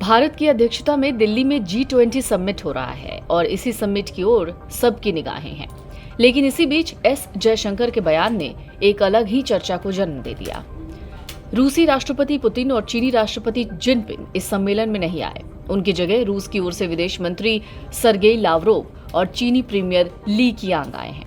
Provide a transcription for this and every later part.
भारत की अध्यक्षता में दिल्ली में G20 समिट हो रहा है और इसी समिट की ओर सबकी निगाहें हैं। लेकिन इसी बीच एस जयशंकर के बयान ने एक अलग ही चर्चा को जन्म दे दिया। रूसी राष्ट्रपति पुतिन और चीनी राष्ट्रपति जिनपिंग इस सम्मेलन में नहीं आए। उनकी जगह रूस की ओर से विदेश मंत्री सरगेई लावरोव और चीनी प्रीमियर ली कीयांग आए हैं।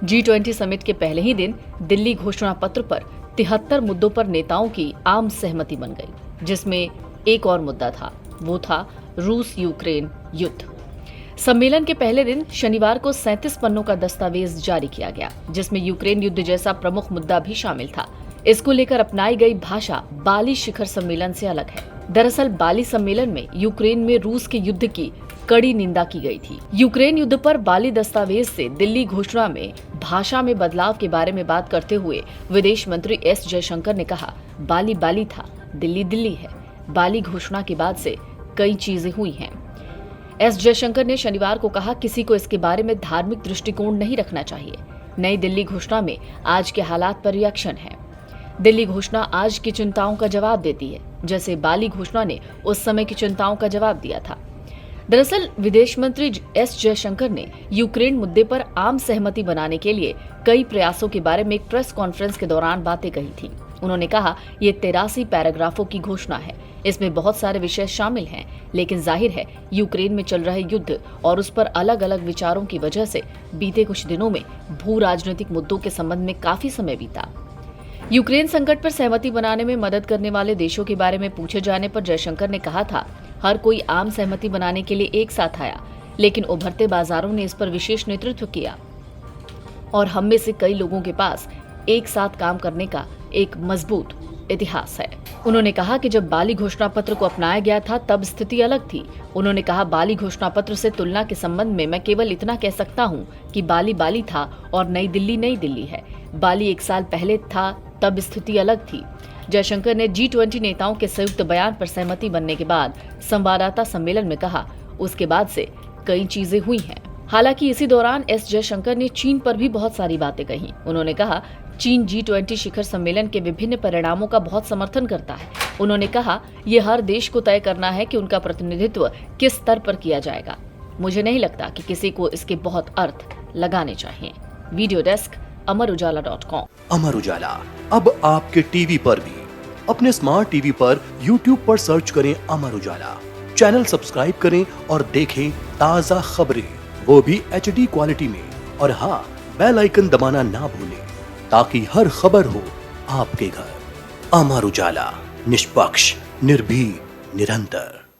G20 समिट के पहले ही दिन दिल्ली घोषणा पत्र पर 73 मुद्दों पर नेताओं की आम सहमति बन गई, जिसमें एक और मुद्दा था, वो था रूस यूक्रेन युद्ध। सम्मेलन के पहले दिन शनिवार को 37 पन्नों का दस्तावेज जारी किया गया, जिसमें यूक्रेन युद्ध जैसा प्रमुख मुद्दा भी शामिल था। इसको लेकर अपनाई गई भाषा बाली शिखर सम्मेलन से अलग है। दरअसल बाली सम्मेलन में यूक्रेन में रूस के युद्ध की कड़ी निंदा की गई थी। यूक्रेन युद्ध पर बाली दस्तावेज से दिल्ली घोषणा में भाषा में बदलाव के बारे में बात करते हुए विदेश मंत्री एस जयशंकर ने कहा, बाली बाली था, दिल्ली दिल्ली है। बाली घोषणा के बाद से कई चीजें हुई हैं। एस जयशंकर ने शनिवार को कहा, किसी को इसके बारे में धार्मिक दृष्टिकोण नहीं रखना चाहिए। नई दिल्ली घोषणा में आज के हालात पर रिएक्शन है। दिल्ली घोषणा आज की चिंताओं का जवाब देती है, जैसे बाली घोषणा ने उस समय की चिंताओं का जवाब दिया था। दरअसल विदेश मंत्री एस जयशंकर ने यूक्रेन मुद्दे पर आम सहमति बनाने के लिए कई प्रयासों के बारे में एक प्रेस कॉन्फ्रेंस के दौरान बातें कही थी। उन्होंने कहा, ये 83 पैराग्राफों की घोषणा है, इसमें बहुत सारे विषय शामिल हैं, लेकिन जाहिर है यूक्रेन में चल रहे युद्ध और उस पर अलग अलग विचारों की वजह से बीते कुछ दिनों में भू राजनीतिक मुद्दों के संबंध में काफी समय बीता। यूक्रेन संकट पर सहमति बनाने में मदद करने वाले देशों के बारे में पूछे जाने पर जयशंकर ने कहा था, हर कोई आम सहमति बनाने के लिए एक साथ आया, लेकिन उभरते बाजारों ने इस पर विशेष नेतृत्व किया और हम में से कई लोगों के पास एक साथ काम करने का एक मजबूत इतिहास है। उन्होंने कहा कि जब बाली घोषणा पत्र को अपनाया गया था तब स्थिति अलग थी। उन्होंने कहा, बाली घोषणा पत्र से तुलना के संबंध में मैं केवल इतना कह सकता हूँ कि बाली बाली था और नई दिल्ली है। बाली एक साल पहले था, तब स्थिति अलग थी। जयशंकर ने G20 नेताओं के संयुक्त बयान पर सहमति बनने के बाद संवाददाता सम्मेलन में कहा, उसके बाद से कई चीजें हुई हैं। हालांकि इसी दौरान एस जयशंकर ने चीन पर भी बहुत सारी बातें कही। उन्होंने कहा, चीन G20 शिखर सम्मेलन के विभिन्न परिणामों का बहुत समर्थन करता है। उन्होंने कहा, ये हर देश को तय करना है कि उनका प्रतिनिधित्व किस स्तर पर किया जाएगा। मुझे नहीं लगता कि किसी को इसके बहुत अर्थ लगाने चाहिए। Video desk अमरउजाला.com। अमर उजाला अब आपके टीवी पर भी। अपने स्मार्ट टीवी पर YouTube पर सर्च करें अमर उजाला, चैनल सब्सक्राइब करें और देखें ताजा खबरें, वो भी HD क्वालिटी में। और हाँ, बेल आइकन दबाना ना भूलें ताकि हर खबर हो आपके घर। अमर उजाला, निष्पक्ष, निर्भीक, निरंतर।